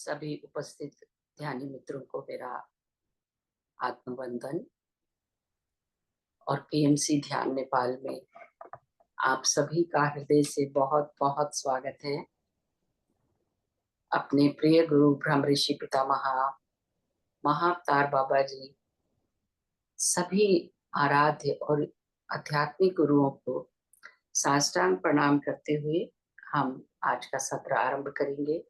सभी उपस्थित ध्यानी मित्रों को मेरा आत्मवंदन और पीएमसी ध्यान नेपाल में आप सभी का हृदय से बहुत बहुत स्वागत है। अपने प्रिय गुरु ब्रह्म ऋषि पितामह महाअवतार बाबा जी सभी आराध्य और आध्यात्मिक गुरुओं को साष्टांग प्रणाम करते हुए हम आज का सत्र आरंभ करेंगे।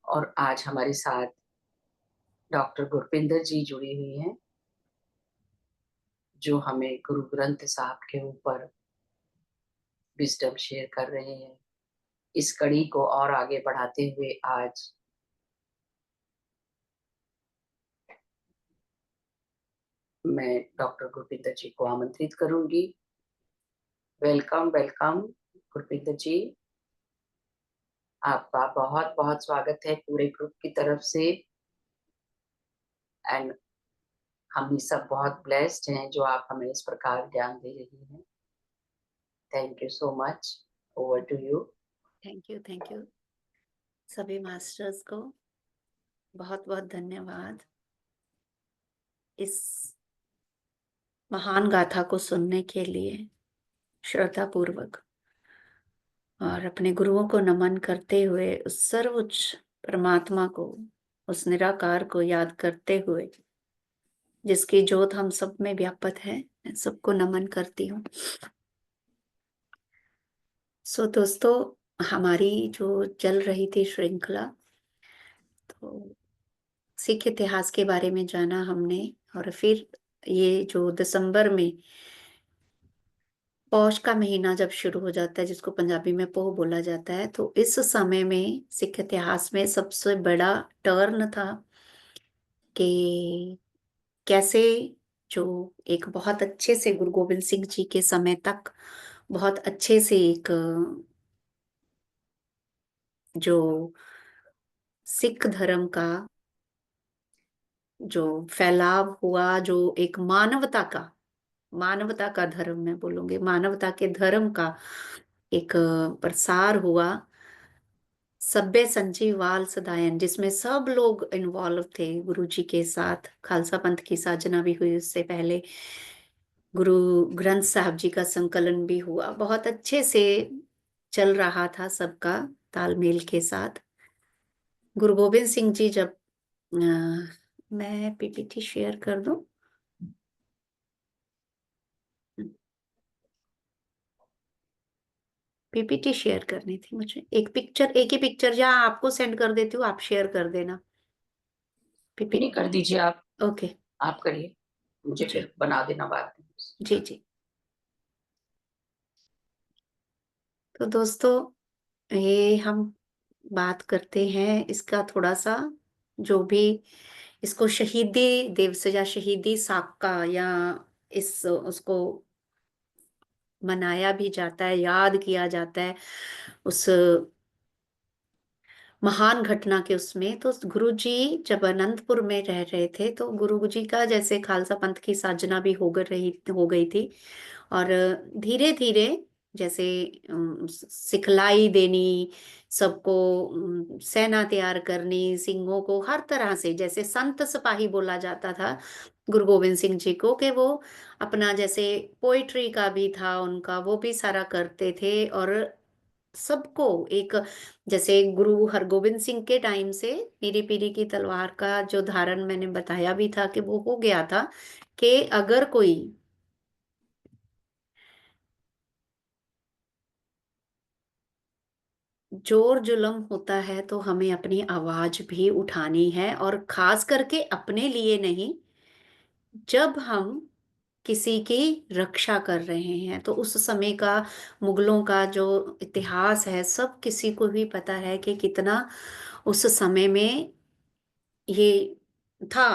और आज हमारे साथ डॉक्टर गुरपिंदर जी जुड़ी हुई हैं, जो हमें गुरु ग्रंथ साहब के ऊपर विजडम शेयर कर रहे हैं। इस कड़ी को और आगे बढ़ाते हुए आज मैं डॉक्टर गुरपिंदर जी को आमंत्रित करूंगी। वेलकम वेलकम गुरपिंदर जी, आपका बहुत बहुत स्वागत है पूरे ग्रुप की तरफ से। एंड हम सब बहुत ब्लेस्ड हैं जो आप हमें इस प्रकार ज्ञान दे रही हैं। Thank you so much. Over to you. Thank you सभी मास्टर्स को बहुत बहुत धन्यवाद इस महान गाथा को सुनने के लिए श्रद्धा पूर्वक, और अपने गुरुओं को नमन करते हुए उस सर्वोच्च परमात्मा को, उस निराकार को याद करते हुए जिसकी ज्योत हम सब में व्यापक है, मैं सबको नमन करती हूँ। दोस्तों, हमारी जो चल रही थी श्रृंखला, तो सिख इतिहास के बारे में जाना हमने, और फिर ये जो दिसंबर में पौष का महीना जब शुरू हो जाता है, जिसको पंजाबी में पोह बोला जाता है, तो इस समय में सिख इतिहास में सबसे बड़ा टर्न था कि कैसे जो एक बहुत अच्छे से गुरु गोविंद सिंह जी के समय तक बहुत अच्छे से एक जो सिख धर्म का जो फैलाव हुआ, जो एक मानवता का धर्म, मैं बोलूंगी मानवता के धर्म का एक प्रसार हुआ। सब्बे संजीवाल सदायन, जिसमें सब लोग इन्वॉल्व थे गुरु जी के साथ। खालसा पंथ की साजना भी हुई, उससे पहले गुरु ग्रंथ साहब जी का संकलन भी हुआ। बहुत अच्छे से चल रहा था सबका तालमेल के साथ। गुरु गोविंद सिंह जी जब मैं पीपीटी शेयर कर दूं। पीपीटी शेयर करनी थी मुझे, एक ही पिक्चर जहाँ आपको सेंड कर देती हूँ, आप शेयर कर देना नहीं, पीपीटी। कर दीजिए आप। ओके आप करिए, मुझे जी फिर बना देना बाद में। जी जी। तो दोस्तों, ये हम बात करते हैं इसका थोड़ा सा, जो भी इसको शहीदी दिवस या शहीदी साका या इस उसको मनाया भी जाता है, याद किया जाता है उस महान घटना के उसमें। तो गुरु जी जब अनंतपुर में रह रहे थे, तो गुरु जी का जैसे खालसा पंथ की साजना भी हो गई थी, और धीरे धीरे जैसे सिखलाई देनी सबको, सेना तैयार करनी, सिंहों को हर तरह से, जैसे संत सिपाही बोला जाता था गुरु गोविंद सिंह जी को, कि वो अपना जैसे पोइट्री का भी था उनका, वो भी सारा करते थे। और सबको एक, जैसे गुरु हरगोविंद सिंह के टाइम से पीरी पीरी की तलवार का जो धारण मैंने बताया भी था कि वो हो गया था, कि अगर कोई जोर जुल्म होता है तो हमें अपनी आवाज भी उठानी है, और खास करके अपने लिए नहीं, जब हम किसी की रक्षा कर रहे हैं। तो उस समय का मुगलों का जो इतिहास है, सब किसी को भी पता है कि कितना उस समय में ये था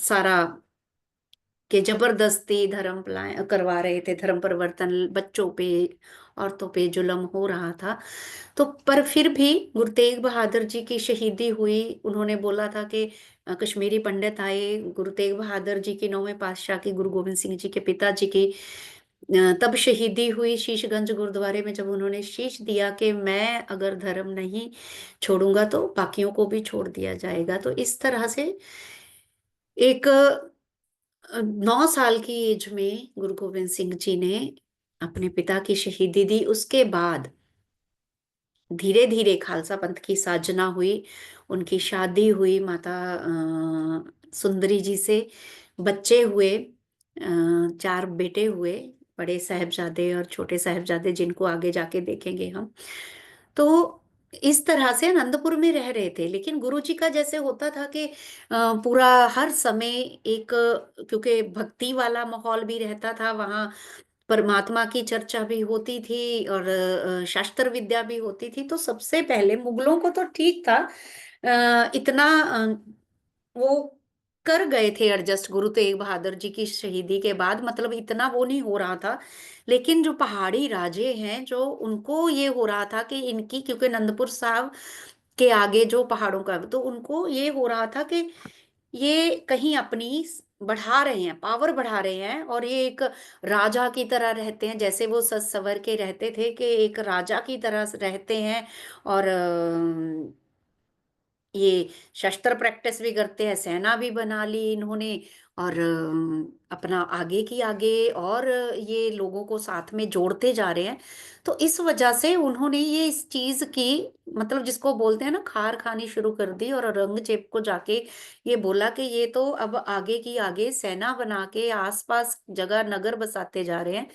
सारा, कि जबरदस्ती धर्म करवा रहे थे, धर्म परिवर्तन, बच्चों पे औरतों पे जुल्म हो रहा था। तो पर फिर भी गुरु तेग बहादुर जी की शहीदी हुई। उन्होंने बोला था कि कश्मीरी पंडित आए, गुरु तेग बहादुर जी की 9वें पातशाह की, गुरु गोविंद सिंह जी के पिताजी की तब शहीदी हुई शीशगंज गुरुद्वारे में, जब उन्होंने शीश दिया कि मैं अगर धर्म नहीं छोड़ूंगा तो बाकियों को भी छोड़ दिया जाएगा। तो इस तरह से एक 9 साल की एज में गुरु गोविंद सिंह जी ने अपने पिता की शहीदी दी। उसके बाद धीरे धीरे खालसा पंथ की साजना हुई, उनकी शादी हुई माता सुंदरी जी से, बच्चे हुए, 4 बेटे हुए, बड़े साहबजादे और छोटे साहबजादे, जिनको आगे जाके देखेंगे हम। तो इस तरह से आनंदपुर में रह रहे थे। लेकिन गुरु जी का जैसे होता था कि पूरा हर समय एक, क्योंकि भक्ति वाला माहौल भी रहता था वहाँ, परमात्मा की चर्चा भी होती थी और शास्त्र विद्या भी होती थी। तो सबसे पहले मुगलों को तो ठीक था, इतना वो कर गए थे एडजस्ट गुरु तेग बहादुर जी की शहीदी के बाद, मतलब इतना वो नहीं हो रहा था। लेकिन जो पहाड़ी राजे हैं, जो उनको ये हो रहा था कि इनकी, क्योंकि आनंदपुर साहब के आगे जो पहाड़ों का, तो उनको ये हो रहा था कि ये कहीं अपनी बढ़ा रहे हैं, पावर बढ़ा रहे हैं, और ये एक राजा की तरह रहते हैं, जैसे वो सज सवर के रहते थे कि एक राजा की तरह रहते हैं। और ये शस्त्र प्रैक्टिस भी करते हैं, सेना भी बना ली इन्होंने, और अपना आगे की आगे, और ये लोगों को साथ में जोड़ते जा रहे हैं। तो इस वजह से उन्होंने ये इस चीज की, मतलब जिसको बोलते हैं ना, खार खानी शुरू कर दी, और औरंगजेब को जाके ये बोला कि ये तो अब आगे की आगे सेना बना के आसपास जगह नगर बसाते जा रहे हैं,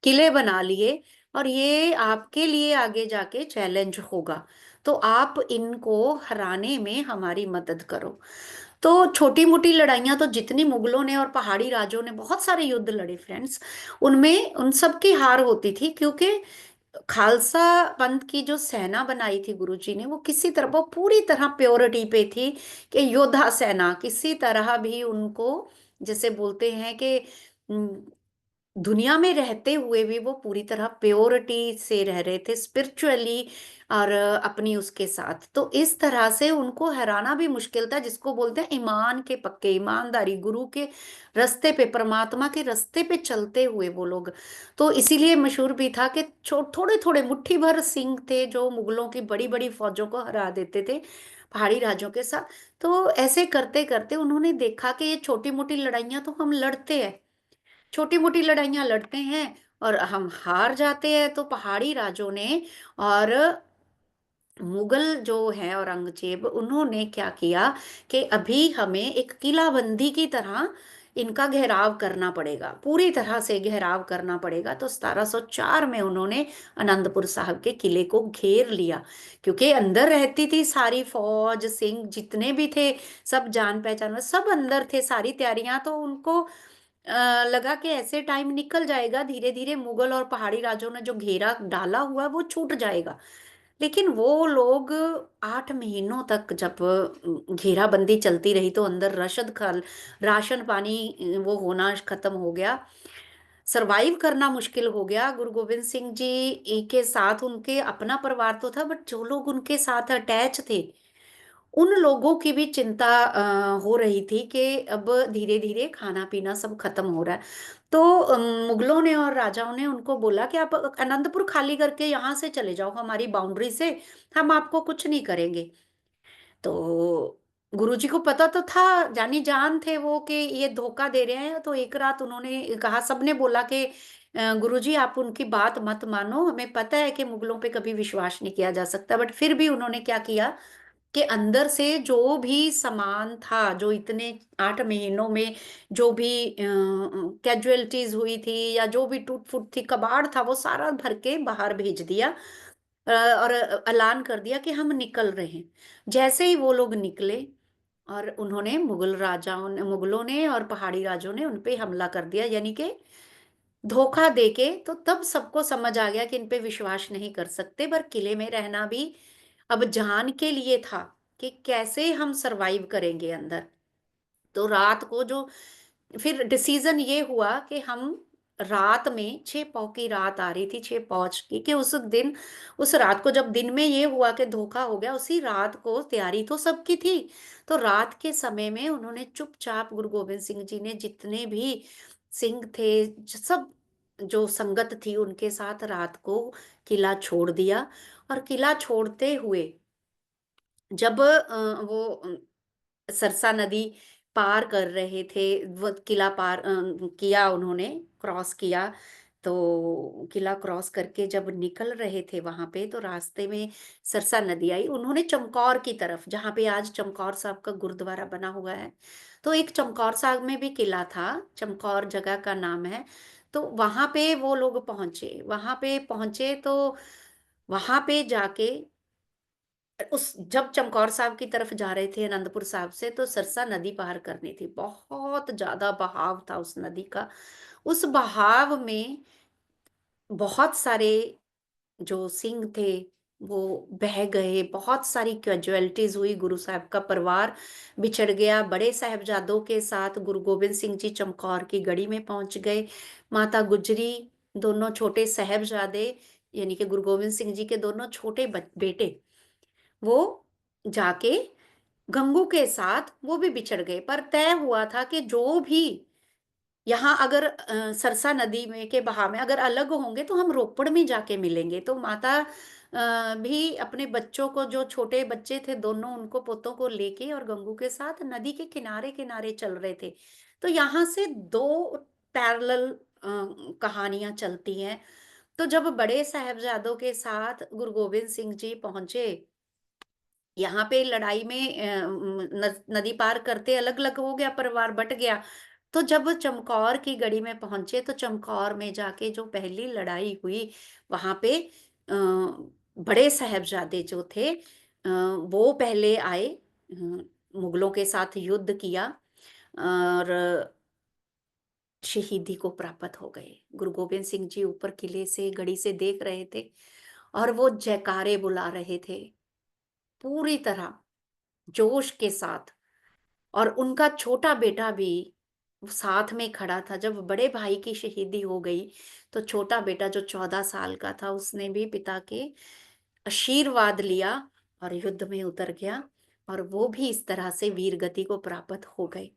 किले बना लिए, और ये आपके लिए आगे जाके चैलेंज होगा, तो आप इनको हराने में हमारी मदद करो। तो छोटी मोटी लड़ाइयां तो जितनी मुगलों ने और पहाड़ी राजों ने बहुत सारे युद्ध लड़े फ्रेंड्स, उनमें उन सब की हार होती थी, क्योंकि खालसा पंथ की जो सेना बनाई थी गुरुजी ने, वो किसी तरह, वो पूरी तरह प्योरिटी पे थी कि योद्धा सेना, किसी तरह भी उनको, जैसे बोलते हैं कि दुनिया में रहते हुए भी वो पूरी तरह प्योरिटी से रह रहे थे स्पिरिचुअली, और अपनी उसके साथ। तो इस तरह से उनको हराना भी मुश्किल था, जिसको बोलते हैं ईमान के पक्के, ईमानदारी, गुरु के रास्ते पे, परमात्मा के रास्ते पे चलते हुए वो लोग। तो इसीलिए मशहूर भी था कि थोड़े थोड़े मुट्ठी भर सिंह थे जो मुगलों की बड़ी बड़ी फौजों को हरा देते थे पहाड़ी राजों के साथ। तो ऐसे करते करते उन्होंने देखा कि ये छोटी मोटी लड़ाइयां तो हम लड़ते हैं, छोटी मोटी लड़ाइयां लड़ते हैं और हम हार जाते हैं। तो पहाड़ी राजों ने और मुगल जो है औरंगजेब, उन्होंने क्या किया कि अभी हमें एक किलाबंदी की तरह इनका घेराव करना पड़ेगा, पूरी तरह से घेराव करना पड़ेगा। तो 1704 में उन्होंने आनंदपुर साहब के किले को घेर लिया, क्योंकि अंदर रहती थी सारी फौज, सिंह जितने भी थे, सब जान पहचान में सब अंदर थे, सारी तैयारियां। तो उनको लगा कि ऐसे टाइम निकल जाएगा, धीरे धीरे मुगल और पहाड़ी राजों ने जो घेरा डाला हुआ है वो छूट जाएगा। लेकिन वो लोग 8 महीनों तक जब घेराबंदी चलती रही, तो अंदर राशन पानी वो होना खत्म हो गया, सरवाइव करना मुश्किल हो गया। गुरु गोविंद सिंह जी के साथ उनके अपना परिवार तो था, बट जो लोग उनके साथ अटैच थे, उन लोगों की भी चिंता हो रही थी कि अब धीरे धीरे खाना पीना सब खत्म हो रहा है। तो मुगलों ने और राजाओं ने उनको बोला कि आप आनंदपुर खाली करके यहाँ से चले जाओ, हमारी बाउंड्री से, हम आपको कुछ नहीं करेंगे। तो गुरुजी को पता तो था, जानी जान थे वो कि ये धोखा दे रहे हैं। तो एक रात उन्होंने कहा, सबने बोला कि गुरुजी आप उनकी बात मत मानो, हमें पता है कि मुगलों पे कभी विश्वास नहीं किया जा सकता। बट फिर भी उन्होंने क्या किया कि अंदर से जो भी सामान था, जो इतने 8 महीनों में जो भी कैजुअलिटीज हुई थी या जो भी टूट फूट थी, कबाड़ था, वो सारा भर के बाहर भेज दिया, और ऐलान कर दिया कि हम निकल रहे हैं। जैसे ही वो लोग निकले, और उन्होंने मुगलों ने और पहाड़ी राजों ने उन पे हमला कर दिया, यानी कि धोखा देके। तो तब सबको समझ आ गया कि इन पे विश्वास नहीं कर सकते, पर किले में रहना भी अब जान के लिए था कि कैसे हम सरवाइव करेंगे अंदर। तो रात को जो फिर डिसीजन ये हुआ कि हम रात में 6 पौ की रात आ रही थी, 6 पौच की, कि उस दिन, उस रात को जब दिन में ये हुआ कि धोखा हो गया, उसी रात को तैयारी तो सबकी थी। तो रात के समय में उन्होंने चुपचाप, गुरु गोविंद सिंह जी ने जितने भी सिंह थे सब जो संगत थी उनके साथ रात को किला छोड़ दिया। और किला छोड़ते हुए जब वो सरसा नदी पार कर रहे थे, वो किला पार किया उन्होंने, क्रॉस किया। तो किला क्रॉस करके जब निकल रहे थे वहाँ पे, तो रास्ते में सरसा नदी आई। उन्होंने चमकौर की तरफ, जहाँ पे आज चमकौर साहिब का गुरुद्वारा बना हुआ है, तो एक चमकौर साहिब में भी किला था, चमकौर जगह का नाम है। तो वहाँ पे वो लोग पहुँचे, वहाँ पे पहुँचे तो वहाँ पे जाके उस जब चमकौर साहिब की तरफ जा रहे थे आनंदपुर साहिब से, तो सरसा नदी पार करनी थी। बहुत ज़्यादा बहाव था उस नदी का। उस बहाव में बहुत सारे जो सिंह थे, वो बह गए, बहुत सारी कैजुअलिटीज़ हुई, गुरु साहिब का परिवार बिछड़ गया। बड़े साहिबजादों के साथ गुरु गोबिंद सिंह जी चमकौर की गढ़ी में पहुँच गए। माता गुजरी, दोनों छोटे साहिबजादे, यानी कि गुरु गोबिंद सिंह जी के दोनों छोटे बेटे, वो जाके गंगू के साथ वो भी बिछड़ गए। पर तय हुआ था कि जो भी यहाँ अगर सरसा नदी में के बहाव में अगर अलग होंगे तो हम रोपड़ में जाके मिलेंगे। तो माता भी अपने बच्चों को, जो छोटे बच्चे थे दोनों, उनको पोतों को लेके और गंगू के साथ नदी के किनारे किनारे चल रहे थे। तो यहाँ से दो पैरेलल कहानियां चलती हैं। तो जब बड़े साहबजादों के साथ गुरु गोबिंद सिंह जी पहुंचे, यहाँ पे लड़ाई में नदी पार करते अलग-अलग हो गया, परिवार बँट गया। तो जब चमकौर की गढ़ी में पहुँचे, तो चमकौर में जाके जो पहली लड़ाई हुई, वहाँ पे बड़े साहबजादे जो थे, वो पहले आए, मुगलों के साथ युद्ध किया और शहीदी को प्राप्त हो गए। गुरु गोबिंद सिंह जी ऊपर किले से, गढ़ी से देख रहे थे और वो जयकारे बुला रहे थे, पूरी तरह जोश के साथ। और उनका छोटा बेटा भी साथ में खड़ा था। जब बड़े भाई की शहीदी हो गई, तो छोटा बेटा जो 14 साल का था, उसने भी पिता के आशीर्वाद लिया और युद्ध में उतर गया, और वो भी इस तरह से वीर गति को प्राप्त हो गए।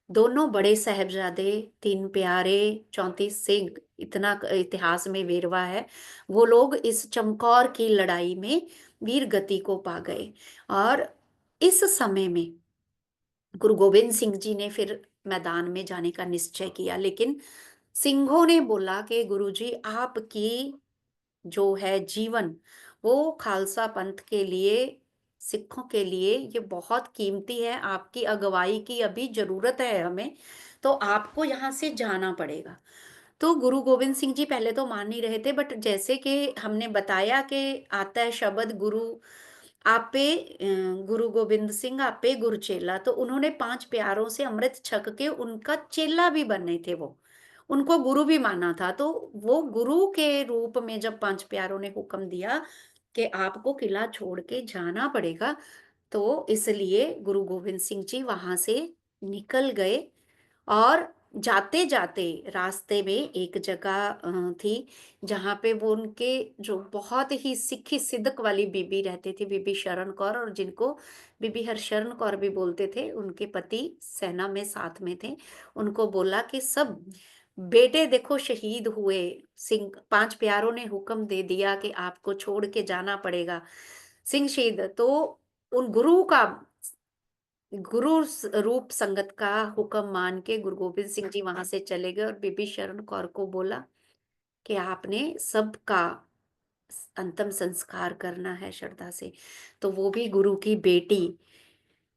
दोनों बड़े साहबजादे, 3 प्यारे, 34 सिंह, इतना इतिहास में वेरवा है। वो लोग इस चमकौर की लड़ाई में वीर गति को पा गए। और इस समय में गुरु गोबिंद सिंह जी ने फिर मैदान में जाने का निश्चय किया, लेकिन सिंहों ने बोला कि गुरुजी, आपकी जो है जीवन, वो खालसा पंथ के लिए, सिखों के लिए ये बहुत कीमती है, आपकी अगुवाई की अभी जरूरत है हमें, तो आपको यहाँ से जाना पड़ेगा। तो गुरु गोबिंद सिंह जी पहले तो मान नहीं रहे थे, बट जैसे कि हमने बताया कि आता है शब्द, गुरु आपे गुरु गोबिंद सिंह आपे गुरु चेला, तो उन्होंने 5 प्यारों से अमृत छक के उनका चेला भी बने थे वो। उनको गुरु भी माना था। तो वो गुरु के रूप में जब 5 प्यारों ने हुक्म दिया कि आपको किला छोड़ के जाना पड़ेगा, तो इसलिए गुरु गोबिंद सिंह जी वहां से निकल गए। और जाते-जाते रास्ते में एक जगह थी, जहाँ पे वो उनके जो बहुत ही सिक्खी सिदक वाली बीबी रहती थी, बीबी शरण कौर, और जिनको बीबी हरशरण कौर भी बोलते थे, उनके पति सेना में साथ में थे। उनको बोला कि सब बेटे देखो शहीद हुए, सिंह 5 प्यारों ने हुक्म दे दिया कि आपको छोड़ के जाना पड़ेगा, सिंह शहीद। तो उन गुरु का, गुरु रूप संगत का हुक्म मान के गुरु गोबिंद सिंह जी वहां से चले गए, और बीबी शरण कौर को बोला कि आपने सबका अंतिम संस्कार करना है श्रद्धा से। तो वो भी गुरु की बेटी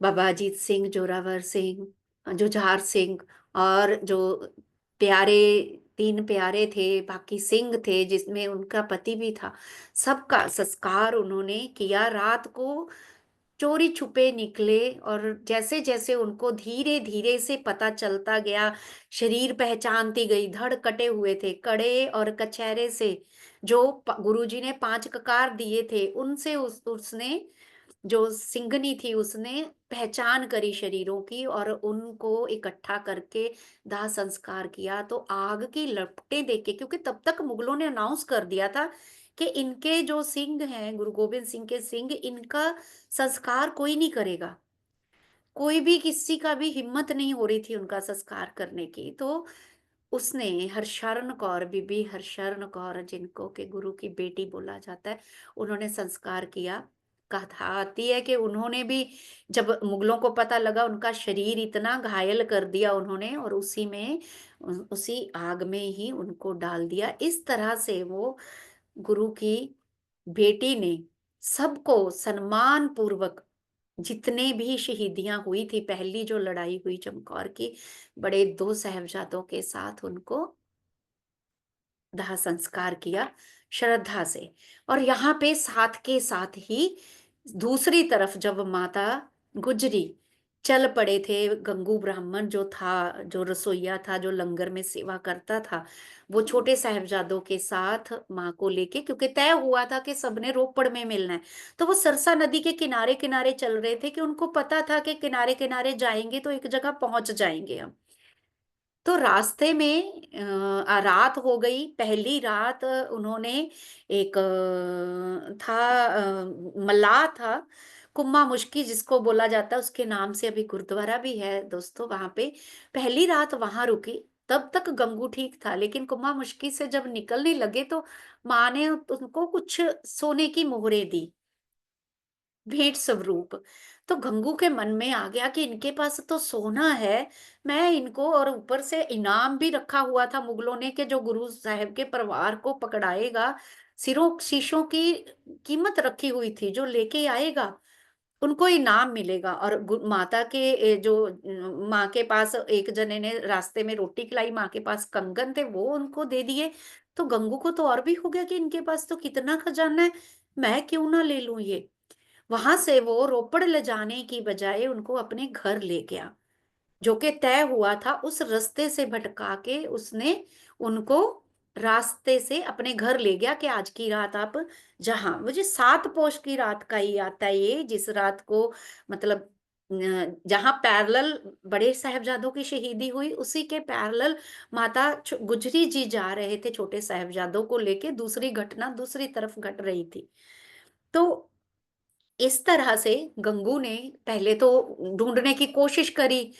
बाबा अजीत सिंह, जोरावर सिंह, जुझार सिंह, और जो प्यारे, 3 प्यारे थे, बाकी सिंह थे जिसमें उनका पति भी था, सबका संस्कार उन्होंने किया। रात को चोरी छुपे निकले, और जैसे जैसे उनको धीरे धीरे से पता चलता गया, शरीर पहचानती गई, धड़ कटे हुए थे, कड़े और कछहरे से जो गुरुजी ने 5 ककार दिए थे, उनसे उसने, जो सिंघनी थी, उसने पहचान करी शरीरों की, और उनको इकट्ठा करके दाह संस्कार किया। तो आग की लपटें देख के, क्योंकि तब तक मुगलों ने अनाउंस कर दिया था कि इनके जो सिंह हैं, गुरु गोबिंद सिंह के सिंह, इनका संस्कार कोई नहीं करेगा। कोई भी, किसी का भी हिम्मत नहीं हो रही थी उनका संस्कार करने की। तो उसने हरशरण कौर, बीबी हरशरण कौर जिनको के गुरु की बेटी बोला जाता है, उन्होंने संस्कार किया। कथा आती है कि उन्होंने भी जब मुगलों को पता लगा, उनका शरीर इतना घायल कर दिया उन्होंने, और उसी में उसी आग में ही उनको डाल दिया। इस तरह से वो गुरु की बेटी ने सबको सम्मान पूर्वक, जितने भी शहीदियां हुई थी, पहली जो लड़ाई हुई चमकौर की, बड़े 2 साहिबजादों के साथ उनको दाह संस्कार किया श्रद्धा से। और यहाँ पे साथ के साथ ही दूसरी तरफ जब माता गुजरी चल पड़े थे, गंगू ब्राह्मण जो था, जो रसोइया था, जो लंगर में सेवा करता था, वो छोटे साहिबजादों के साथ माँ को लेके, क्योंकि तय हुआ था कि सबने रोपड़ में मिलना है, तो वो सरसा नदी के किनारे किनारे चल रहे थे कि उनको पता था कि किनारे किनारे जाएंगे तो एक जगह पहुंच जाएंगे हम। तो रास्ते में रात हो गई, पहली रात उन्होंने एक था मल्लाह था, कुम्मा मुश्की जिसको बोला जाता है, उसके नाम से अभी गुरुद्वारा भी है दोस्तों वहां पे। पहली रात वहां रुकी, तब तक गंगू ठीक था, लेकिन कुम्मा मुश्की से जब निकलने लगे तो माँ ने उनको कुछ सोने की मोहरें दी, भेंट स्वरूप। तो गंगू के मन में आ गया कि इनके पास तो सोना है, मैं इनको, और ऊपर से इनाम भी रखा हुआ था मुगलों ने कि जो गुरु साहब के परिवार को पकड़ाएगा, सिरों शीशों की कीमत रखी हुई थी, जो लेके आएगा उनको इनाम मिलेगा। और माता के जो माँ के पास एक जने ने रास्ते में रोटी खिलाई, माँ के पास कंगन थे, वो उनको दे दिए। तो गंगू को तो और भी हो गया कि इनके पास तो कितना खजाना है, मैं क्यों ना ले लूं ये। वहां से वो रोपड़ ले जाने की बजाय उनको अपने घर ले गया, जो कि तय हुआ था, उस रास्ते से भटका के उसने उनको रास्ते से अपने घर ले गया कि आज की रात आप जहां, मुझे 7 पोष की रात का ही आता है ये, जिस रात को मतलब जहां पैरेलल बड़े साहबजादों की शहीदी हुई, उसी के पैरेलल माता गुजरी जी जा रहे थे छोटे साहबजादों को लेके, दूसरी घटना दूसरी तरफ घट रही थी। तो इस तरह से गंगू ने पहले तो ढूंढने की कोशिश करी,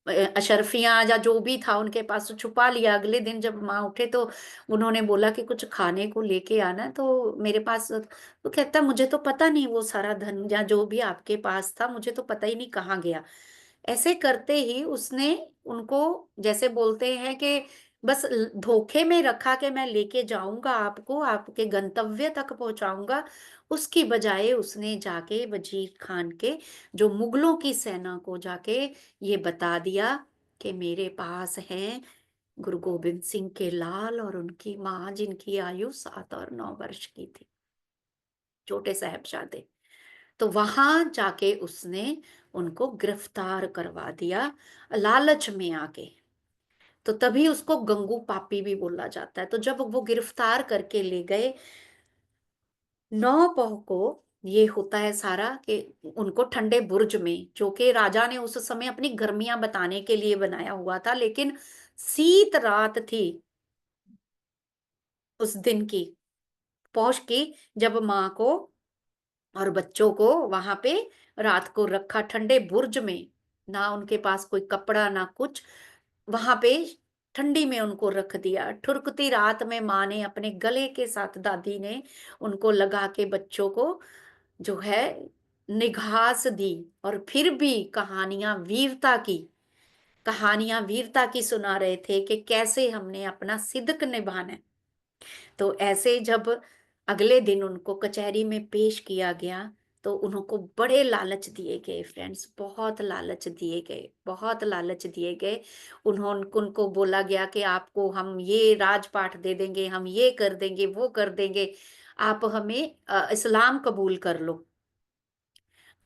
अशर्फियाँ या जो भी था उनके पास, तो छुपा लिया। अगले दिन जब माँ उठे तो उन्होंने बोला कि कुछ खाने को लेके आना, तो मेरे पास, तो कहता मुझे तो पता नहीं वो सारा धन या जो भी आपके पास था, मुझे तो पता ही नहीं कहाँ गया। ऐसे करते ही उसने उनको, जैसे बोलते हैं कि बस धोखे में रखा कि मैं लेके जाऊंगा आपको, आपके गंतव्य तक पहुंचाऊंगा, उसकी बजाय उसने जाके वजीर खान के, जो मुगलों की सेना को जाके ये बता दिया कि मेरे पास हैं गुरु गोबिंद सिंह के लाल और उनकी माँ, जिनकी आयु 7 और 9 वर्ष की थी, छोटे साहबजादे। तो वहां जाके उसने उनको गिरफ्तार करवा दिया, लालच में आके। तो तभी उसको गंगू पापी भी बोला जाता है। तो जब वो गिरफ्तार करके ले गए, 9 पौ को ये होता है सारा कि उनको ठंडे बुर्ज में, जो कि राजा ने उस समय अपनी गर्मियां बताने के लिए बनाया हुआ था, लेकिन शीत रात थी उस दिन की, पौष की, जब माँ को और बच्चों को वहां पे रात को रखा ठंडे बुर्ज में, ना उनके पास कोई कपड़ा ना कुछ, वहां पे ठंडी में उनको रख दिया। ठुरकती रात में माँ ने अपने गले के साथ, दादी ने उनको लगा के बच्चों को जो है निघास दी। और फिर भी कहानियां वीरता की सुना रहे थे कि कैसे हमने अपना सिद्क निभाना है। तो ऐसे जब अगले दिन उनको कचहरी में पेश किया गया, तो उनको बड़े लालच दिए गए फ्रेंड्स, बहुत लालच दिए गए, बहुत लालच दिए गए। उन्होंने उनको बोला गया कि आपको हम ये राजपाट दे देंगे, हम ये कर देंगे, वो कर देंगे, आप हमें इस्लाम कबूल कर लो।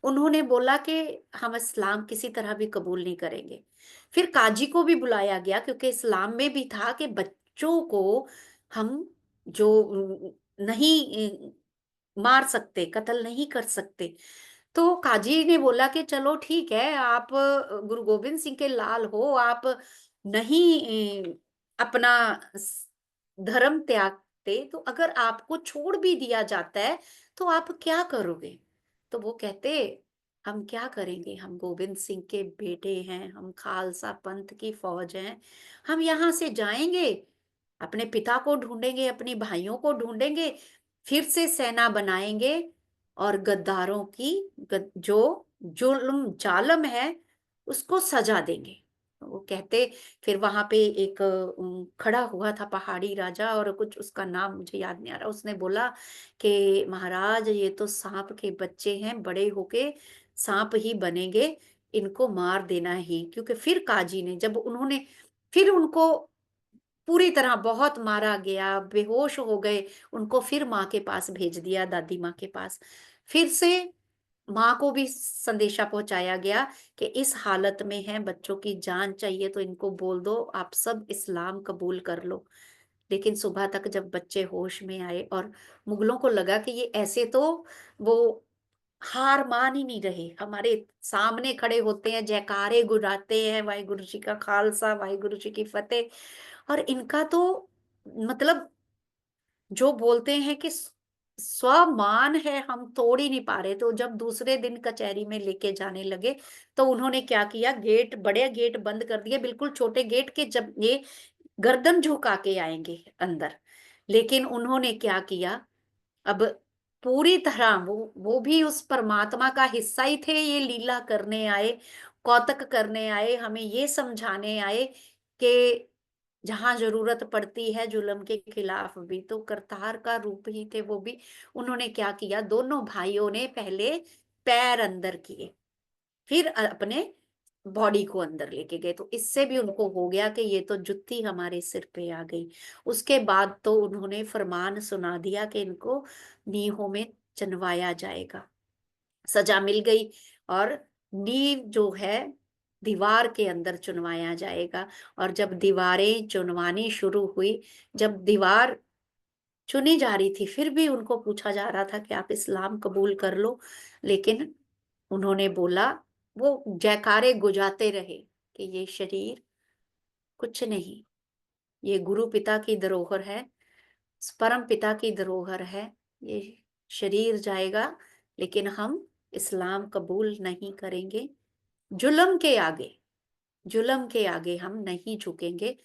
उन्होंने बोला कि हम इस्लाम किसी तरह भी कबूल नहीं करेंगे। फिर काजी को भी बुलाया गया, क्योंकि इस्लाम में भी था कि बच्चों को हम जो नहीं मार सकते, कत्ल नहीं कर सकते। तो काजी ने बोला कि चलो ठीक है, आप गुरु गोबिंद सिंह के लाल हो, आप नहीं अपना धर्म त्यागते, तो अगर आपको छोड़ भी दिया जाता है तो आप क्या करोगे। तो वो कहते हम क्या करेंगे? हम गोविंद सिंह के बेटे हैं, हम खालसा पंथ की फ़ौज हैं। हम यहाँ से जाएँगे, अपने पिता को ढूँढेंगे, अपने भाइयों को ढूँढेंगे, फिर से सेना बनाएँगे और गद्दारों की गद जो जुल्म-जालम है, उसको सज़ा देंगे। वो कहते फिर वहाँ पे एक खड़ा हुआ था पहाड़ी राजा और कुछ उसका नाम मुझे याद नहीं आ रहा। उसने बोला कि महाराज ये तो साँप के बच्चे हैं, बड़े होके सांप ही बनेंगे, इनको मार देना ही। क्योंकि फिर काजी ने जब उन्होंने फिर उनको पूरी तरह बहुत मारा गया, बेहोश हो गए, उनको फिर माँ के पास भेज दिया, दादी माँ के पास। फिर से माँ को भी संदेशा पहुँचाया गया कि इस हालत में हैं, बच्चों की जान चाहिए तो इनको बोल दो, आप सब इस्लाम कबूल कर लो। लेकिन सुबह तक जब बच्चे होश में आए और मुगलों को लगा कि ये ऐसे तो वो हार मान ही नहीं रहे, हमारे सामने खड़े होते हैं, जयकारे गुराते हैं, वाहिगुरु जी का खालसा, वाहिगुरु जी की फतेह और इनका तो मतलब जो बोलते हैं कि स्वामान है, हम तोड़ ही नहीं पा रहे, तो जब दूसरे दिन कचहरी में लेके जाने लगे, तो उन्होंने क्या किया, गेट बड़े गेट बंद कर दिए, बिल्कुल छोटे गेट के जब ये गर्दन झुका के आएँगे अंदर। लेकिन उन्होंने क्या किया, अब पूरी तरह वो भी उस परमात्मा का हिस्सा ही थे, ये लीला करने आए, कौतक करने आए, हमें ये समझाने आए कि जहाँ ज़रूरत पड़ती है जुल्म के खिलाफ भी, तो करतार का रूप ही थे वो भी। उन्होंने क्या किया, दोनों भाइयों ने पहले पैर अंदर किए, फिर अपने बॉडी को अंदर लेके गए, तो इससे भी उनको हो गया कि ये तो जुत्ती हमारे सिर पे आ गई। उसके बाद तो उन्होंने फरमान सुना दिया कि इनको नीहों में चनवाया जाएगा। सजा मिल गई और नींव जो है दीवार के अंदर चुनवाया जाएगा और जब दीवारें चुनवानी शुरू हुई, जब दीवार चुनी जा रही थी, फिर भी उनको पूछा जा रहा था कि आप इस्लाम कबूल कर लो, लेकिन उन्होंने बोला वो जयकारे गुजाते रहे कि ये शरीर कुछ नहीं, ये गुरु पिता की धरोहर है, परम पिता की धरोहर है, ये शरीर जाएगा लेकिन हम इस्लाम कबूल नहीं करेंगे। जुल्म के आगे जुल्म के आगे हम नहीं झुकेंगे।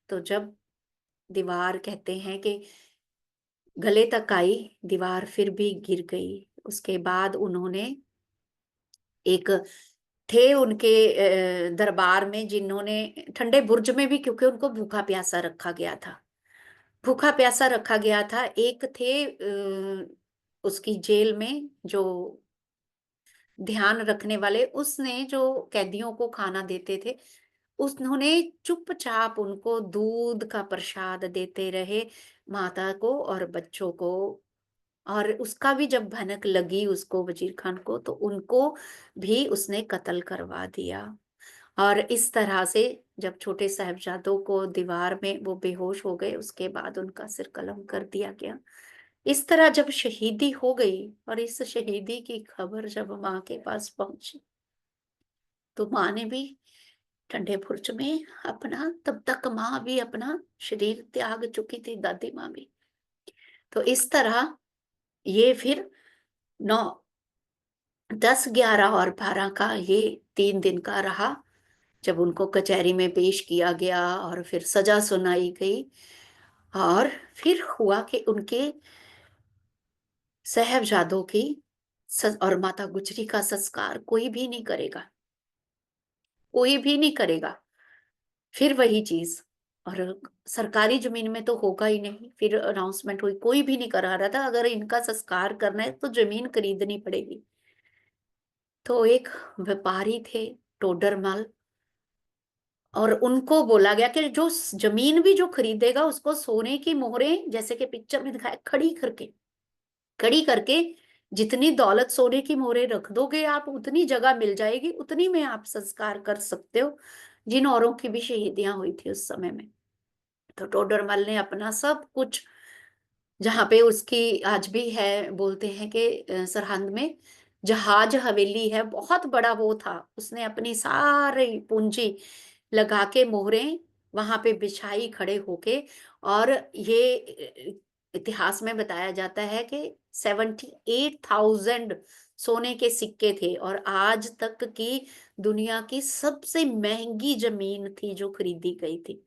तो जब दीवार कहते हैं कि गले तक आई, दीवार फिर भी गिर गई। उसके बाद उन्होंने एक थे उनके दरबार में जिन्होंने ठंडे बुर्ज में भी क्योंकि उनको भूखा प्यासा रखा गया था। भूखा प्यासा रखा गया था। एक थे उसकी जेल में जो ध्यान रखने वाले, उसने जो कैदियों को खाना देते थे, उन्होंने चुपचाप उनको दूध का प्रसाद देते रहे, माता को और बच्चों को। और उसका भी जब भनक लगी उसको वजीर खान को तो उनको भी उसने कत्ल करवा दिया। और इस तरह से जब छोटे साहिबजादों को दीवार में वो बेहोश हो गए उसके बाद उनका सिर कलम कर दिया गया। इस तरह जब शहीदी हो गई और इस शहीदी की खबर जब माँ के पास पहुंची तो माँ ने भी ठंडे बुर्ज में अपना तब तक माँ भी अपना शरीर त्याग चुकी थी, दादी माँ भी। तो इस तरह ये फिर 9 10, 11 और 12 का ये 3 दिन का रहा, जब उनको कचहरी में पेश किया गया और फिर सज़ा सुनाई गई और फिर हुआ कि उनके साहबजादों की और माता गुजरी का संस्कार कोई भी नहीं करेगा, कोई भी नहीं करेगा। फिर वही चीज़ और सरकारी ज़मीन में तो होगा ही नहीं, फिर अनाउंसमेंट हुई, कोई भी नहीं करा रहा था, अगर इनका संस्कार करना है तो ज़मीन खरीदनी पड़ेगी। तो एक व्यापारी थे, टोडरमल, और उनको बोला गया कि जो ज़मीन भी जो खरीदेगा उसको सोने की मोहरें जैसे कि पिक्चर में दिखाया खड़ी करके जितनी दौलत सोने की मोहरें रख दोगे आप उतनी जगह मिल जाएगी, उतनी में आप संस्कार कर सकते हो। जिन औरों की भी शहीदियाँ हुई थी उस समय में। तो टोडरमल ने अपना सब कुछ जहाँ पे उसकी आज भी है बोलते हैं कि सरहंद में जहाज हवेली है, बहुत बड़ा वो था। उसने अपनी सारी पूँजी लगा के मोहरें वहाँ पे बिछाई खड़े होके और ये इतिहास में बताया जाता है कि 78,000 सोने के सिक्के थे और आज तक की दुनिया की सबसे महंगी ज़मीन थी जो खरीदी गई थी,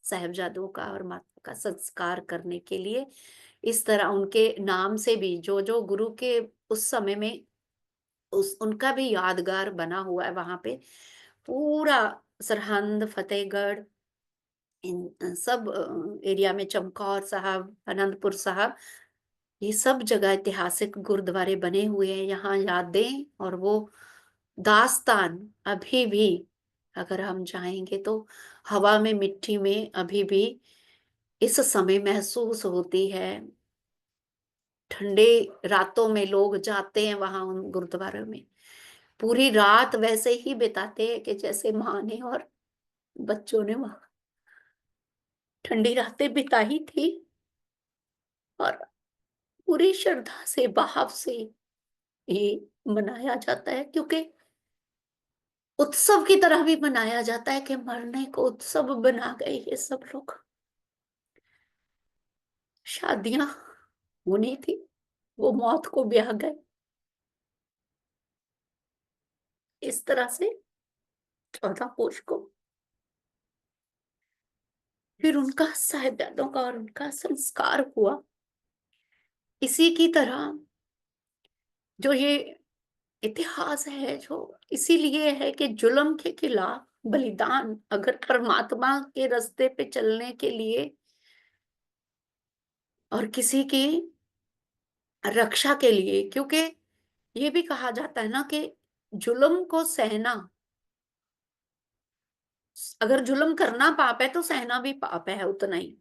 साहिबजादों का और माता का संस्कार करने के लिए। इस तरह उनके नाम से भी जो गुरु के उस समय में उस उनका भी यादगार बना हुआ है वहाँ पे। पूरा सरहंद, फ़तेहगढ़ इन सब एरिया में चमकौर साहब, आनंदपुर साहब, ये सब जगह ऐतिहासिक गुरुद्वारे बने हुए हैं। यहाँ यादें और वो दास्तान अभी भी अगर हम जाएँगे तो हवा में, मिट्टी में अभी भी इस समय महसूस होती है। ठंडे रातों में लोग जाते हैं वहाँ उन गुरुद्वारों में। पूरी रात वैसे ही बिताते हैं कि जैसे माँ ने और बच्चों ने वहाँ ठंडी रातें बिताई थी और पूरी श्रद्धा से, भाव से ये मनाया जाता है क्योंकि उत्सव की तरह भी मनाया जाता है कि मरने को उत्सव बना गए ये सब लोग। शादियाँ होनी थी, वो मौत को ब्याह गए। इस तरह से 14 पोष को फिर उनका साहिबजादों का और उनका संस्कार हुआ। इसी की तरह जो ये इतिहास है जो इसीलिए है कि जुल्म के खिलाफ बलिदान अगर परमात्मा के रास्ते पे चलने के लिए और किसी की रक्षा के लिए, क्योंकि ये भी कहा जाता है ना कि जुल्म को सहना, अगर जुल्म करना पाप है तो सहना भी पाप है उतना ही।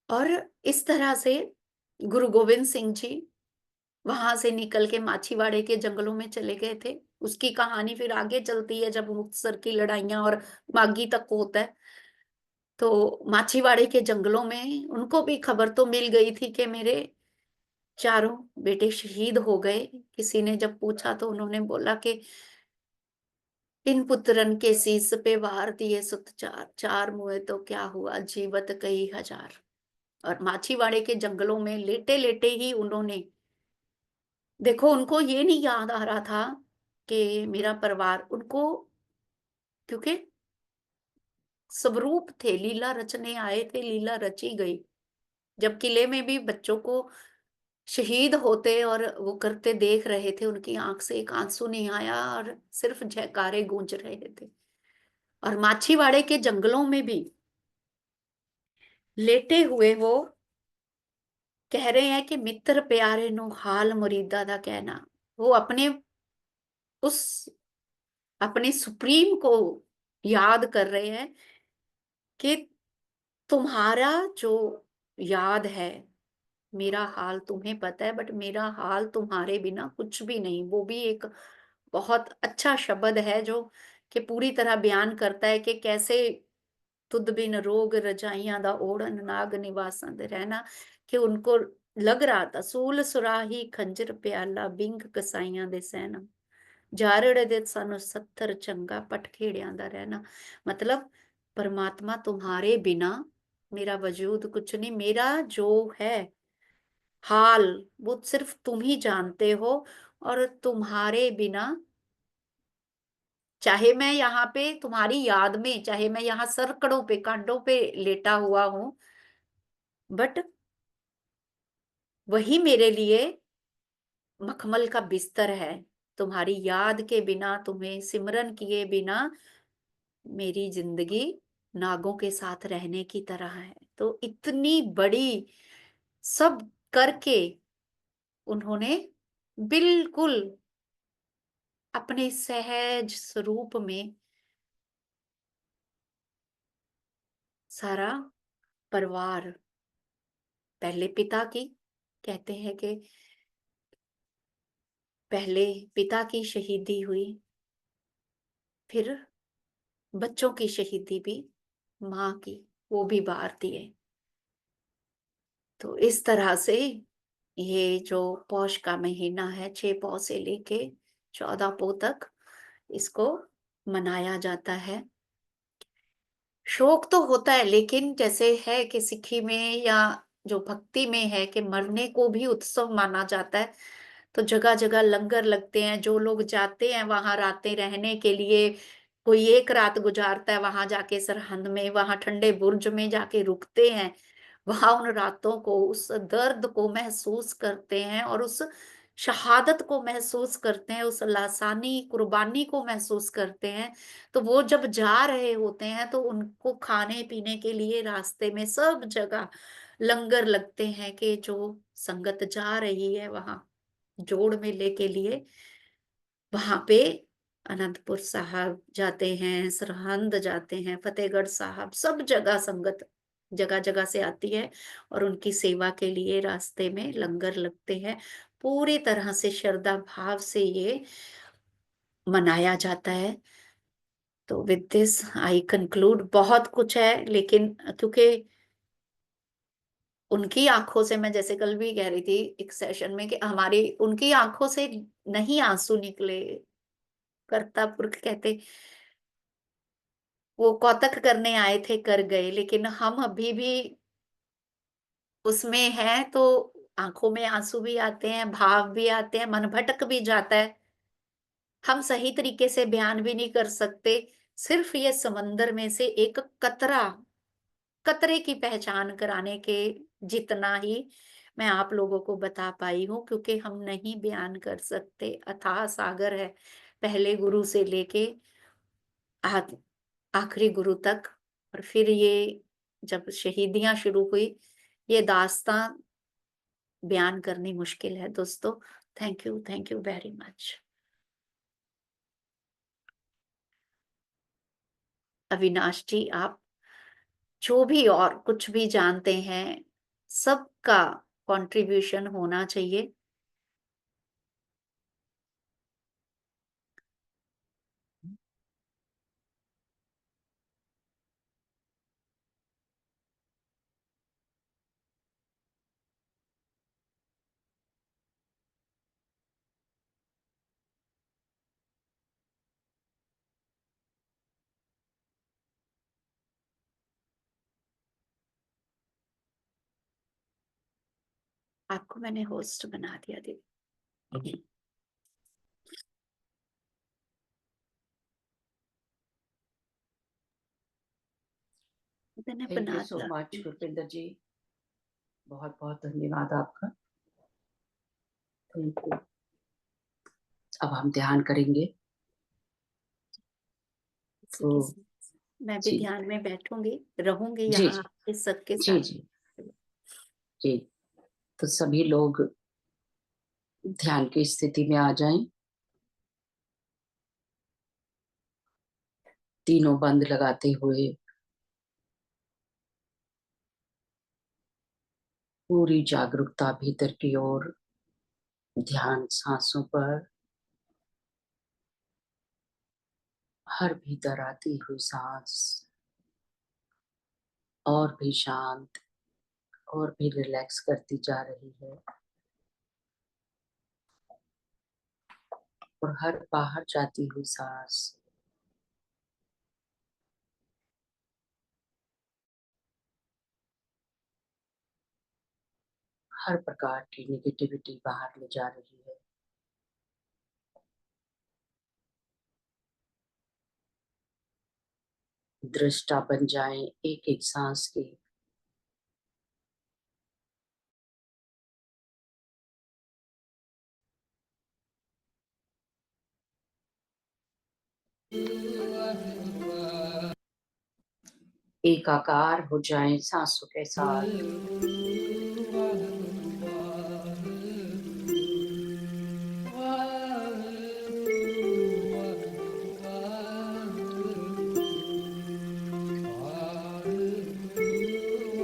और इस तरह से गुरु गोविंद सिंह जी वहां से निकल के माछीवाड़े के जंगलों में चले गए थे। उसकी कहानी फिर आगे चलती है जब मुक्तसर की लड़ाइयां और मागी तक होता है। तो माछीवाड़े के जंगलों में उनको भी खबर तो मिल गई थी कि मेरे चारों बेटे शहीद हो गए। किसी ने जब पूछा तो उन्होंने बोला कि इन पुत्रन के शीस पे वार दिए सुत चार, चार मुए तो क्या हुआ जीवत कई हजार। और माछीवाड़े के जंगलों में लेटे लेटे ही उन्होंने देखो, उनको ये नहीं याद आ रहा था कि मेरा परिवार उनको, क्योंकि स्वरूप थे, लीला रचने आए थे, लीला रची गई। जब किले में भी बच्चों को शहीद होते और वो करते देख रहे थे, उनकी आंख से एक आंसू नहीं आया और सिर्फ जयकारे गूंज रहे थे। और माछीवाड़े के जंगलों में भी लेटे हुए वो कह रहे हैं कि मित्र प्यारे नु हाल मुरीदा दा कहना। वो उस अपने सुप्रीम को याद कर रहे हैं कि तुम्हारा जो याद है, मेरा हाल तुम्हें पता है बट मेरा हाल तुम्हारे बिना कुछ भी नहीं। वो भी एक बहुत अच्छा शब्द है जो कि पूरी तरह बयान करता है कि कैसे तुद बिन रोग रजाइयां दा ओढ़न नाग निवासां दे रहना। कि उनको लग रहा था सूल सुराही खंजर प्याला बिंग कसाइयां दे सहना जारड़ दे सानू सत्तर चंगा पटखेड़ियां दा रहना। मतलब परमात्मा तुम्हारे बिना मेरा वजूद कुछ नहीं, मेरा जो है हाल वो सिर्फ तुम ही जानते हो। और तुम्हारे बिना चाहे मैं यहाँ पे तुम्हारी याद में, चाहे मैं यहाँ सरकड़ों पे कांटों पे लेटा हुआ हूँ, बट वही मेरे लिए मखमल का बिस्तर है। तुम्हारी याद के बिना, तुम्हें सिमरन किए बिना मेरी जिंदगी नागों के साथ रहने की तरह है। तो इतनी बड़ी सब करके उन्होंने बिल्कुल अपने सहज स्वरूप में सारा परिवार, पहले पिता की, कहते हैं कि पहले पिता की शहीदी हुई, फिर बच्चों की शहीदी भी, माँ की, वो भी बार दिए। तो इस तरह से ये जो पौष का महीना है, 6 पौ से लेके 14 पौ तक इसको मनाया जाता है। शौक तो होता है, लेकिन जैसे है कि सिक्खी में या जो भक्ति में है कि मरने को भी उत्सव माना जाता है, तो जगह-जगह लंगर लगते हैं, जो लोग जाते हैं वहाँ रातें रहने के लिए, कोई 1 रात गुज़ारता है वहाँ जाके सरहंद में, वहाँ ठंडे बुर्ज में जाके रुकते हैं। वहाँ उन रातों को, उस दर्द को महसूस करते हैं और उस शहादत को महसूस करते हैं, उस लासानी कुर्बानी को महसूस करते हैं। तो वो जब जा रहे होते हैं, तो उनको खाने-पीने के लिए रास्ते में सब जगह लंगर लगते हैं कि जो संगत जा रही है वहाँ जोड़ मेले के लिए, वहाँ पे अनंतपुर साहब जाते हैं, सरहंद जाते हैं, फ़तेहगढ़ साहब, सब जगह संगत जगह-जगह से आती है और उनकी सेवा के लिए रास्ते में लंगर लगते हैं। पूरी तरह से श्रद्धा भाव से ये मनाया जाता है। तो विद दिस आई कंक्लूड, बहुत कुछ है, लेकिन क्योंकि उनकी आँखों से, मैं जैसे कल भी कह रही थी एक सेशन में, कि हमारी उनकी आँखों से नहीं आँसू निकले। करतापुर कहते, वो कौतक करने आए थे, कर गए, लेकिन हम अभी भी उसमें हैं, तो आँखों में आँसू भी आते हैं, भाव भी आते हैं, मन भटक भी जाता है। हम सही तरीके से बयान भी नहीं कर सकते। सिर्फ़ ये समंदर में से एक कतरा, कतरे की पहचान कराने के जितना ही मैं आप लोगों को बता पाई हूँ, क्योंकि हम नहीं बयान कर सकते। अथाह सागर है, पहले गुरु से लेके आद आखिरी गुरु तक। और फिर ये जब शहीदियाँ शुरू हुई, ये दास्ताँ बयान करनी मुश्किल है दोस्तों। Thank you very much. Avinash ji, आप जो भी और कुछ भी जानते हैं, सबका कंट्रीब्यूशन होना चाहिए। आपको मैंने होस्ट बना दिया दीदी। मैंने थैंक यू बना सो दिया। मच गुरपिंदर जी, बहुत बहुत धन्यवाद आपका। Thank you. अब हम ध्यान करेंगे। किसी तो किसी मैं भी जी ध्यान में बैठूंगी, रहूंगी जी यहाँ जी आपके सबके जी साथ। जी जी। तो सभी लोग ध्यान की स्थिति में आ जाएं। तीनों बंद लगाते हुए पूरी जागरूकता भीतर की ओर, ध्यान सांसों पर। हर भीतर आती हुई सांस और भी शांत और भी रिलैक्स करती जा रही है, और हर बाहर जाती हुई सांस हर प्रकार की निगेटिविटी बाहर ले जा रही है। दृष्टा बन जाएं एक एक सांस की। एकाकार हो जाएं सांसों के साथ।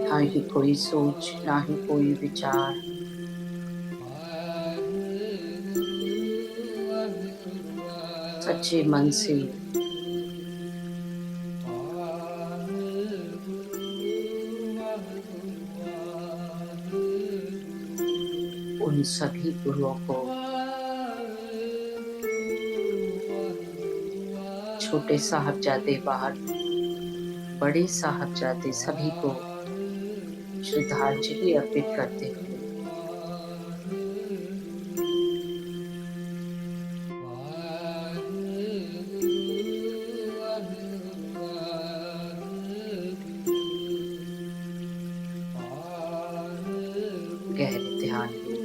ना ही कोई सोच, ना ही कोई विचार, सच्चे मन से उन सभी गुरुओं को, छोटे साहबजादे बाहर बड़े साहबजादे सभी को श्रद्धांजलि अर्पित करते हुए गहरे ध्यान में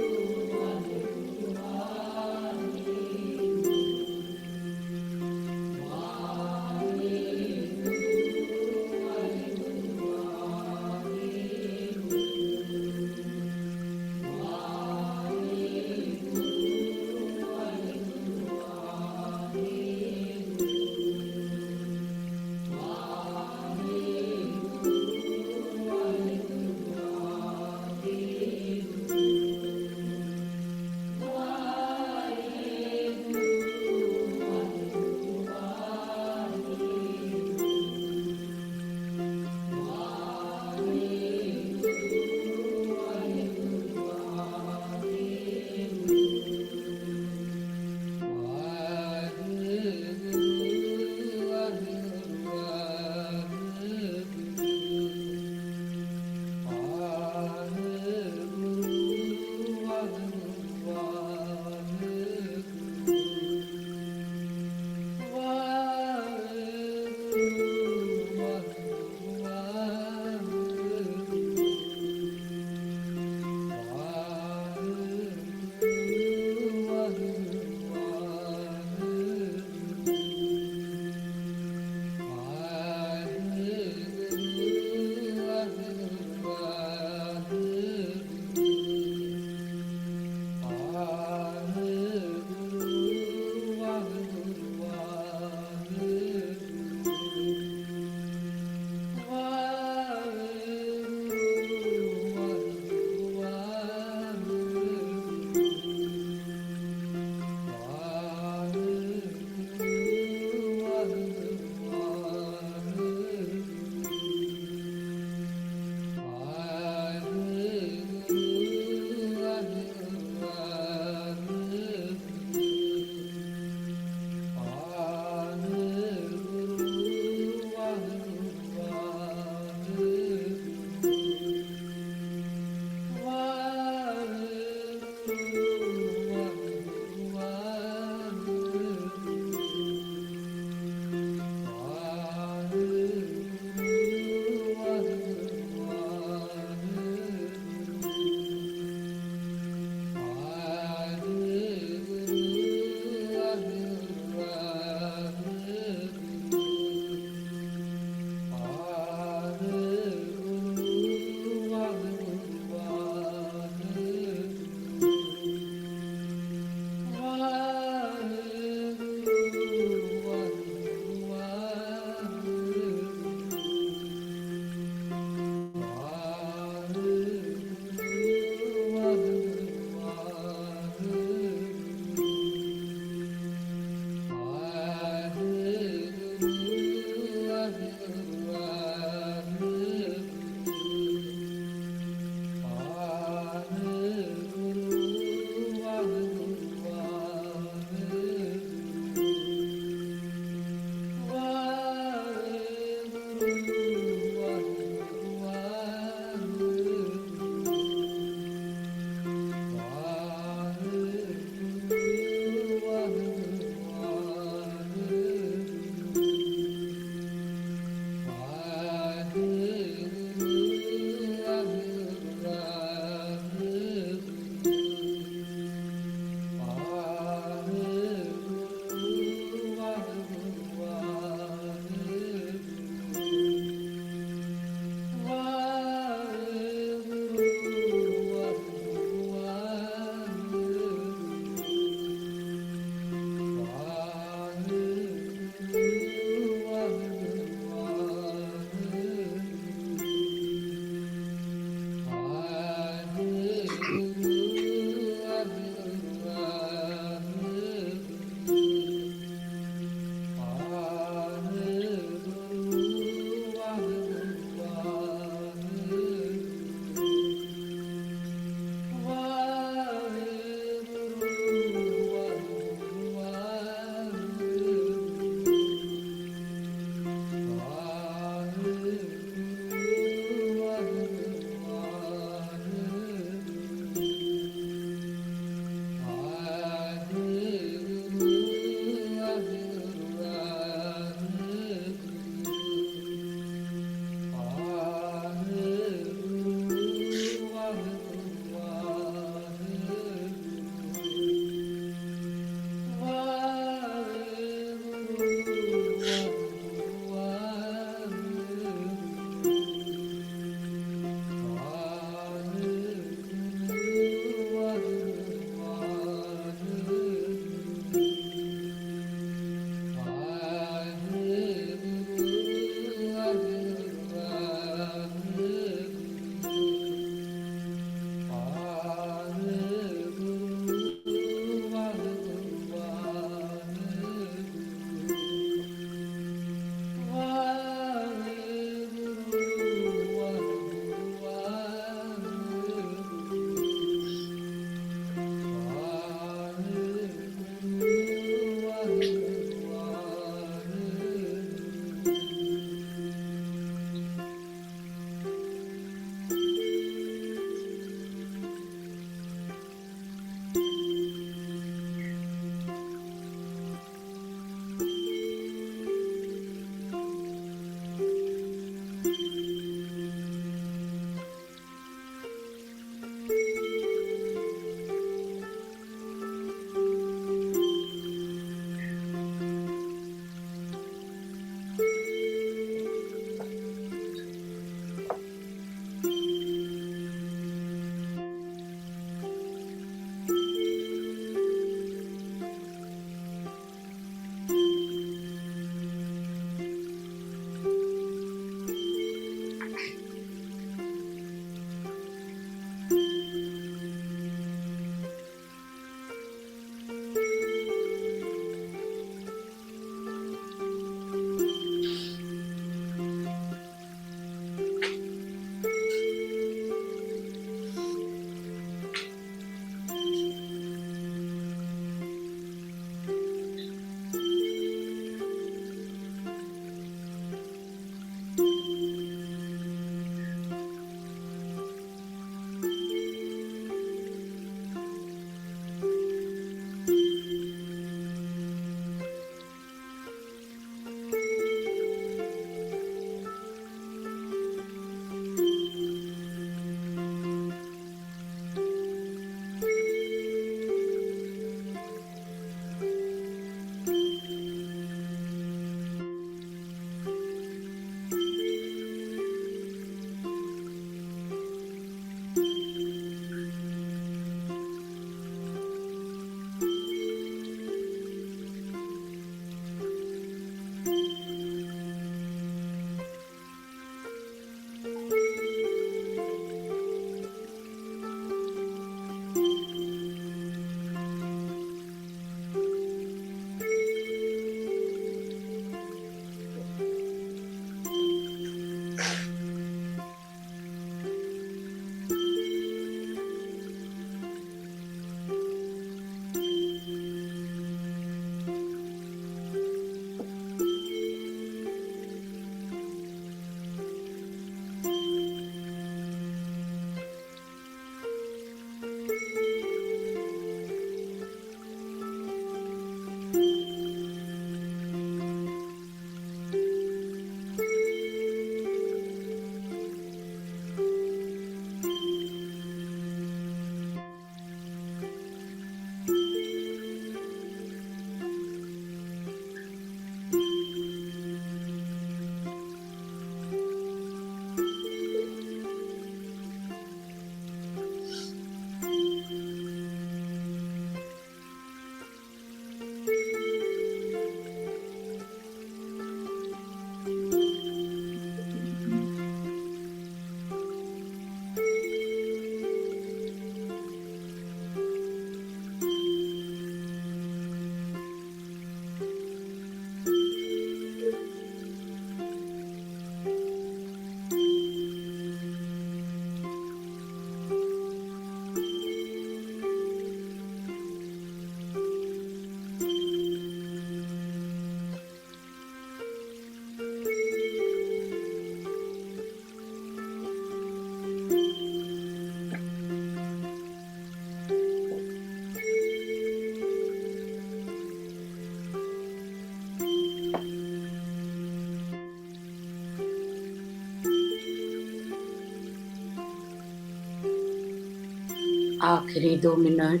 आखिरी 2 मिनट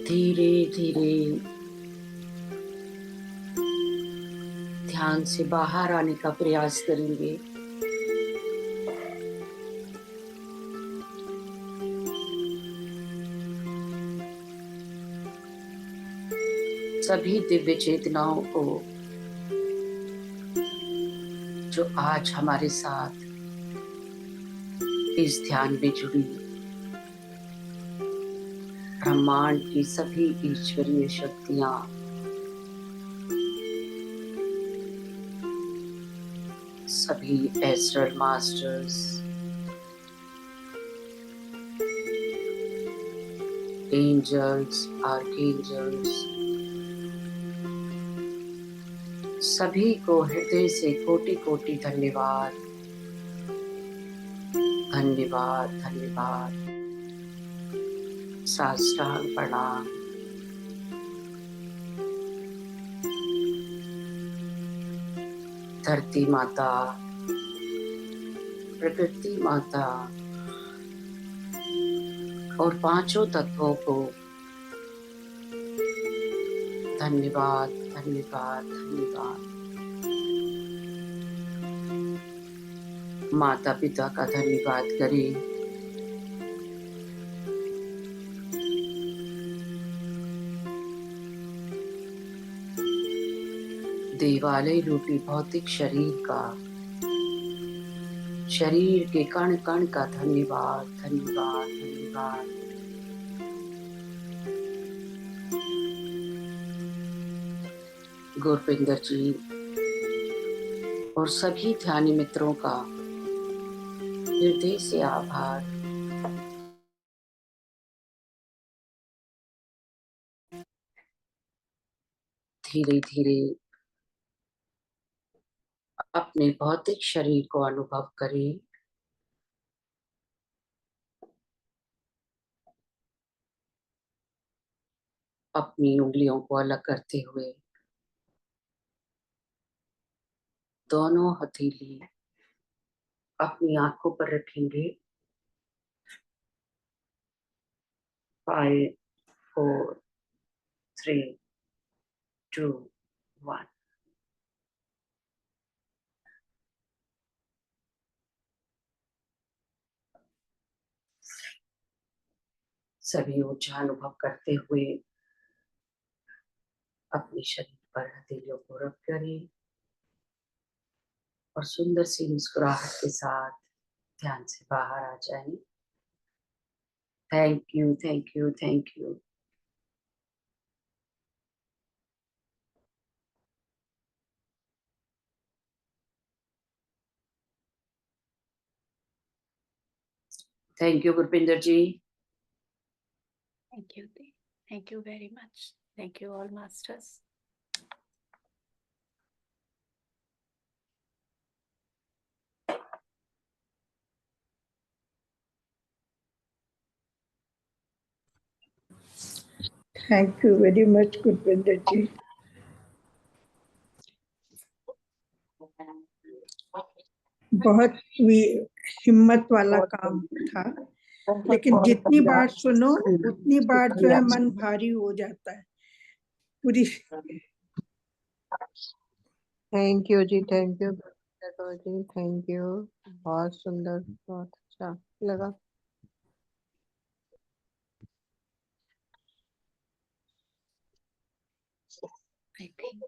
धीरे धीरे ध्यान से बाहर आने का प्रयास करेंगे। सभी दिव्य चेतनाओं को जो आज हमारे साथ इस ध्यान में जुड़ी, ब्रह्मांड की सभी ईश्वरीय शक्तियां, सभी एस्ट्रल मास्टर्स, एंजल्स, आर्कएंजल्स, सभी को हृदय से कोटि कोटि धन्यवाद, धन्यवाद, धन्यवाद, साष्टांग प्रणाम। धरती माता, प्रकृति माता और पांचों तत्वों को धन्यवाद, धन्यवाद, धन्यवाद। माता पिता का धन्यवाद करें, देवालय रूपी भौतिक शरीर का, शरीर के कण कण का धन्यवाद, धन्यवाद, धन्यवाद। गुरपिंदर जी और सभी ध्यानी मित्रों का हृदय से आभार। धीरे धीरे अपने भौतिक शरीर को अनुभव करें। अपनी उंगलियों को अलग करते हुए दोनों हथेली अपनी आंखों पर रखेंगे। 5, 4, 3, 2, 1। सभी ऊर्जा अनुभव करते हुए अपने शरीर पर हथेलियों को रख करें और सुंदर सी मुस्कुराहट के साथ ध्यान से बाहर आ जाएं। Thank you, thank you, thank you. Thank you Gurpinder ji. Thank you. Thank you very much. Thank you all masters. Thank you very much, Gurvinder ji. बहुत हिम्मत वाला काम था, लेकिन जितनी बार सुनो उतनी बार जो है मन भारी हो जाता है पूरी। Thank you ji, thank you ji, thank you. बहुत सुंदर, बहुत अच्छा लगा। I think.